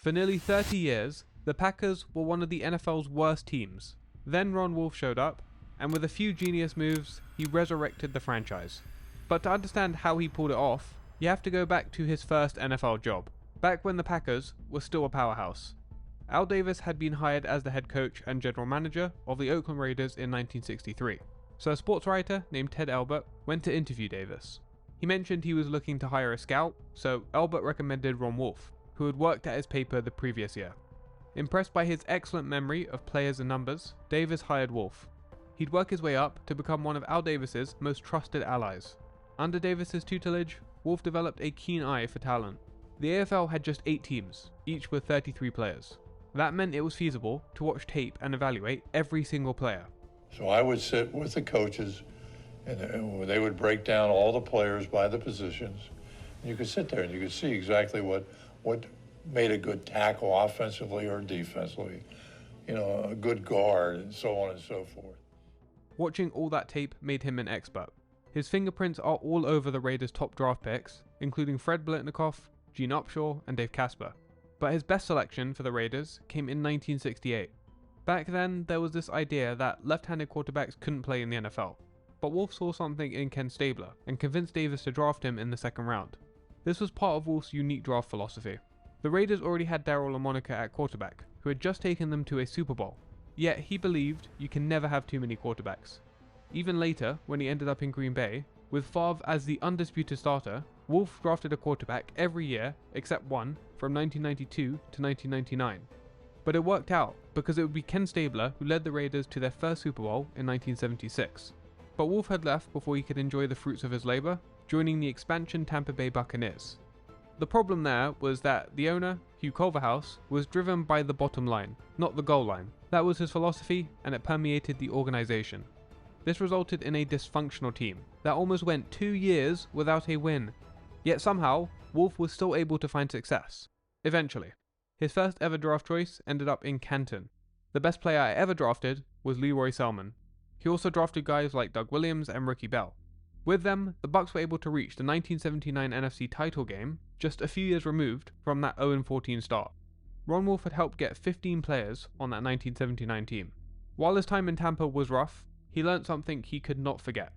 For nearly 30 years, the Packers were one of the NFL's worst teams. Then Ron Wolf showed up, and with a few genius moves, he resurrected the franchise. But to understand how he pulled it off, you have to go back to his first NFL job, back when the Packers were still a powerhouse. Al Davis had been hired as the head coach and general manager of the Oakland Raiders in 1963. So a sports writer named Ted Elbert went to interview Davis. He mentioned he was looking to hire a scout, so Elbert recommended Ron Wolf, who had worked at his paper the previous year. Impressed by his excellent memory of players and numbers, Davis hired Wolf. He'd work his way up to become one of Al Davis's most trusted allies. Under Davis's tutelage, Wolf developed a keen eye for talent. The AFL had just 8 teams, each with 33 players. That meant it was feasible to watch tape and evaluate every single player. So I would sit with the coaches, and they would break down all the players by the positions. And you could sit there and you could see exactly what made a good tackle offensively or defensively, a good guard, and so on and so forth. Watching all that tape made him an expert. His fingerprints are all over the Raiders' top draft picks, including Fred Biletnikoff, Gene Upshaw, and Dave Casper. But his best selection for the Raiders came in 1968. Back then, there was this idea that left-handed quarterbacks couldn't play in the NFL. But Wolf saw something in Ken Stabler and convinced Davis to draft him in the second round. This was part of Wolf's unique draft philosophy. The Raiders already had Darryl LaMonica at quarterback, who had just taken them to a Super Bowl. Yet he believed you can never have too many quarterbacks. Even later, when he ended up in Green Bay, with Favre as the undisputed starter, Wolf drafted a quarterback every year except one from 1992 to 1999. But it worked out because it would be Ken Stabler who led the Raiders to their first Super Bowl in 1976. But Wolf had left before he could enjoy the fruits of his labor, joining the expansion Tampa Bay Buccaneers. The problem there was that the owner, Hugh Culverhouse, was driven by the bottom line, not the goal line. That was his philosophy, and it permeated the organization. This resulted in a dysfunctional team that almost went 2 years without a win. Yet somehow, Wolf was still able to find success. Eventually. His first ever draft choice ended up in Canton. The best player I ever drafted was Leroy Selman. He also drafted guys like Doug Williams and Ricky Bell. With them, the Bucs were able to reach the 1979 NFC title game, just a few years removed from that 0-14 start. Ron Wolf had helped get 15 players on that 1979 team. While his time in Tampa was rough, he learned something he could not forget.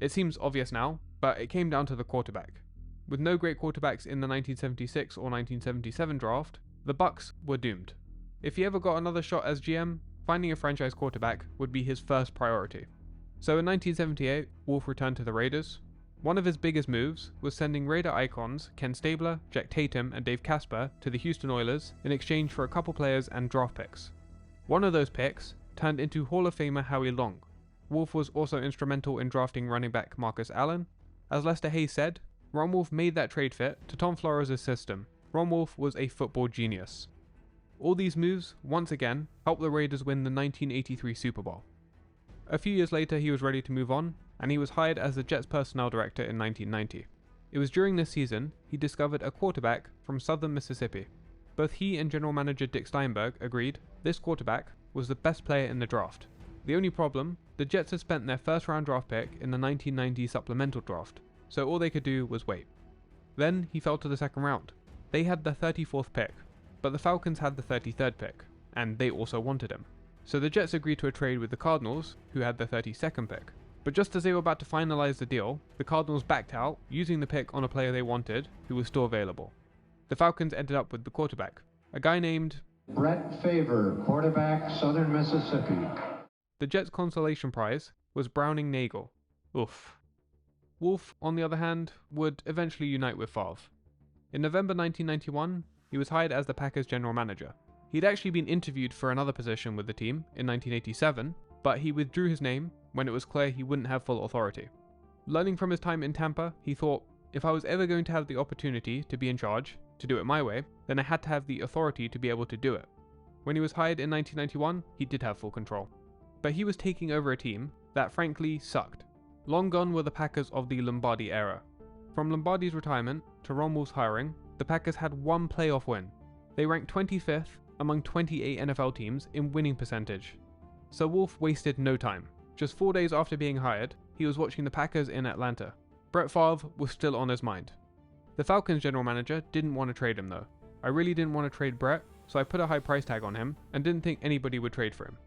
It seems obvious now, but it came down to the quarterback. With no great quarterbacks in the 1976 or 1977 draft, the Bucs were doomed. If he ever got another shot as GM, finding a franchise quarterback would be his first priority. So in 1978, Wolf returned to the Raiders. One of his biggest moves was sending Raider icons Ken Stabler, Jack Tatum, and Dave Casper to the Houston Oilers in exchange for a couple players and draft picks. One of those picks turned into Hall of Famer Howie Long. Wolf was also instrumental in drafting running back Marcus Allen. As Lester Hayes said, Ron Wolf made that trade fit to Tom Flores' system. Ron Wolf was a football genius. All these moves, once again, helped the Raiders win the 1983 Super Bowl. A few years later he was ready to move on, and he was hired as the Jets personnel director in 1990. It was during this season he discovered a quarterback from southern Mississippi. Both he and general manager Dick Steinberg agreed this quarterback was the best player in the draft. The only problem, the Jets had spent their first round draft pick in the 1990 supplemental draft, so all they could do was wait. Then he fell to the second round. They had the 34th pick, but the Falcons had the 33rd pick, and they also wanted him. So the Jets agreed to a trade with the Cardinals, who had the 32nd pick. But just as they were about to finalize the deal, the Cardinals backed out, using the pick on a player they wanted, who was still available. The Falcons ended up with the quarterback, a guy named Brett Favre, quarterback, Southern Mississippi. The Jets' consolation prize was Browning Nagel. Oof. Wolf, on the other hand, would eventually unite with Favre. In November 1991, he was hired as the Packers general manager. He'd actually been interviewed for another position with the team in 1987, but he withdrew his name when it was clear he wouldn't have full authority. Learning from his time in Tampa, he thought, if I was ever going to have the opportunity to be in charge, to do it my way, then I had to have the authority to be able to do it. When he was hired in 1991, he did have full control. But he was taking over a team that frankly sucked. Long gone were the Packers of the Lombardi era. From Lombardi's retirement to Ron Wolf's hiring, the Packers had one playoff win. They ranked 25th among 28 NFL teams in winning percentage. So Wolf wasted no time. Just 4 days after being hired, he was watching the Packers in Atlanta. Brett Favre was still on his mind. The Falcons general manager didn't want to trade him though. I really didn't want to trade Brett, so I put a high price tag on him and didn't think anybody would trade for him.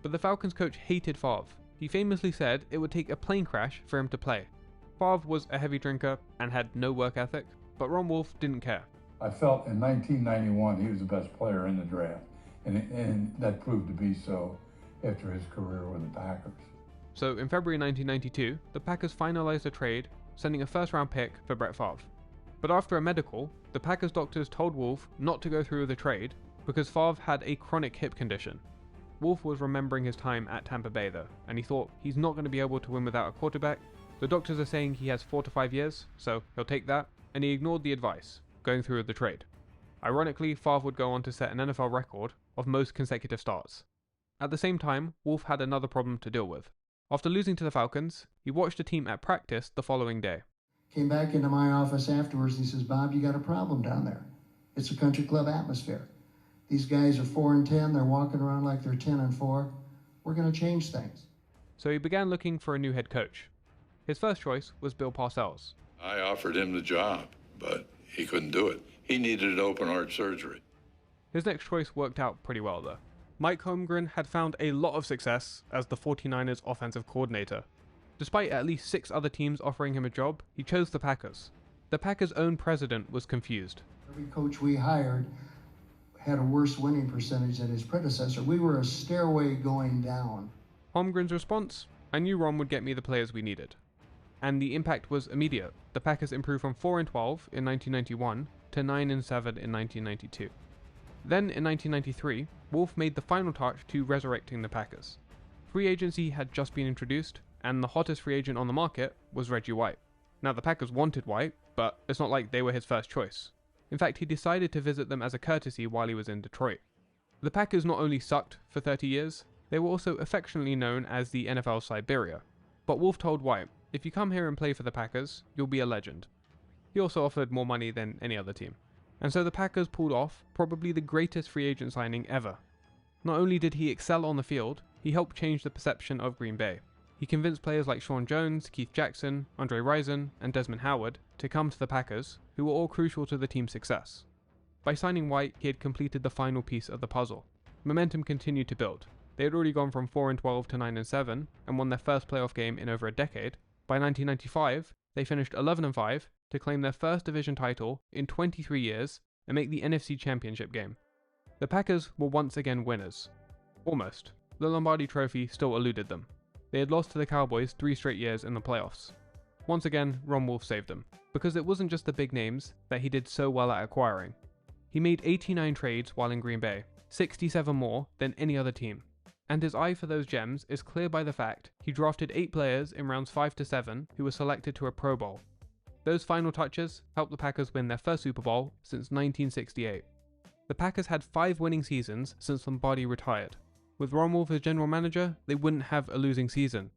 But the Falcons coach hated Favre. He famously said it would take a plane crash for him to play. Favre was a heavy drinker and had no work ethic, but Ron Wolf didn't care. I felt in 1991 he was the best player in the draft, and that proved to be so after his career with the Packers. So in February 1992, the Packers finalized a trade, sending a first-round pick for Brett Favre. But after a medical, the Packers doctors told Wolf not to go through with the trade because Favre had a chronic hip condition. Wolf was remembering his time at Tampa Bay though, and he thought he's not going to be able to win without a quarterback. The doctors are saying he has 4 to 5 years, so he'll take that, and he ignored the advice, going through with the trade. Ironically, Favre would go on to set an NFL record of most consecutive starts. At the same time, Wolf had another problem to deal with. After losing to the Falcons, he watched the team at practice the following day. Came back into my office afterwards and he says, "Bob, you got a problem down there. It's a country club atmosphere. These guys are 4-10, they're walking around like they're 10-4. We're going to change things." So he began looking for a new head coach. His first choice was Bill Parcells. I offered him the job, but he couldn't do it. He needed open heart surgery. His next choice worked out pretty well though. Mike Holmgren had found a lot of success as the 49ers offensive coordinator. Despite at least 6 other teams offering him a job, he chose the Packers. The Packers' own president was confused. Every coach we hired had a worse winning percentage than his predecessor. We were a stairway going down. Holmgren's response? I knew Ron would get me the players we needed. And the impact was immediate. The Packers improved from 4-12 in 1991 to 9-7 in 1992. Then in 1993, Wolf made the final touch to resurrecting the Packers. Free agency had just been introduced, and the hottest free agent on the market was Reggie White. Now the Packers wanted White, but it's not like they were his first choice. In fact, he decided to visit them as a courtesy while he was in Detroit. The Packers not only sucked for 30 years, they were also affectionately known as the NFL Siberia. But Wolf told White, if you come here and play for the Packers, you'll be a legend. He also offered more money than any other team. And so the Packers pulled off probably the greatest free agent signing ever. Not only did he excel on the field, he helped change the perception of Green Bay. He convinced players like Sean Jones, Keith Jackson, Andre Rison, and Desmond Howard to come to the Packers, who were all crucial to the team's success. By signing White, he had completed the final piece of the puzzle. Momentum continued to build. They had already gone from 4-12 to 9-7 and won their first playoff game in over a decade. By 1995, they finished 11-5 to claim their first division title in 23 years and make the NFC Championship game. The Packers were once again winners. Almost. The Lombardi Trophy still eluded them. They had lost to the Cowboys 3 straight years in the playoffs. Once again, Ron Wolf saved them, because it wasn't just the big names that he did so well at acquiring. He made 89 trades while in Green Bay, 67 more than any other team. And his eye for those gems is clear by the fact he drafted 8 players in rounds 5 to 7 who were selected to a Pro Bowl. Those final touches helped the Packers win their first Super Bowl since 1968. The Packers had 5 winning seasons since Lombardi retired. With Ron Wolf as general manager, they wouldn't have a losing season.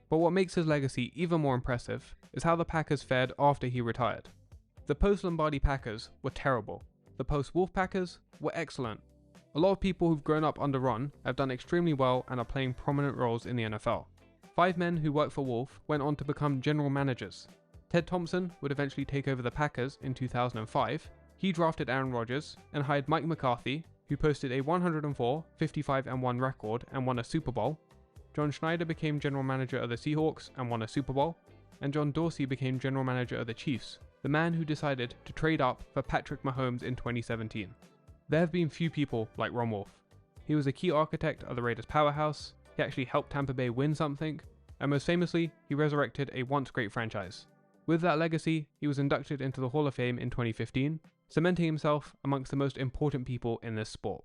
But what makes his legacy even more impressive is how the Packers fared after he retired. The post-Lombardi Packers were terrible. The post-Wolf Packers were excellent. A lot of people who've grown up under Ron have done extremely well and are playing prominent roles in the NFL. 5 men who worked for Wolf went on to become general managers. Ted Thompson would eventually take over the Packers in 2005. He drafted Aaron Rodgers and hired Mike McCarthy, who posted a 104, 55-1 record and won a Super Bowl. John Schneider became general manager of the Seahawks and won a Super Bowl. And John Dorsey became general manager of the Chiefs, the man who decided to trade up for Patrick Mahomes in 2017. There have been few people like Ron Wolf. He was a key architect of the Raiders' powerhouse, he actually helped Tampa Bay win something, and most famously, he resurrected a once great franchise. With that legacy, he was inducted into the Hall of Fame in 2015, cementing himself amongst the most important people in this sport.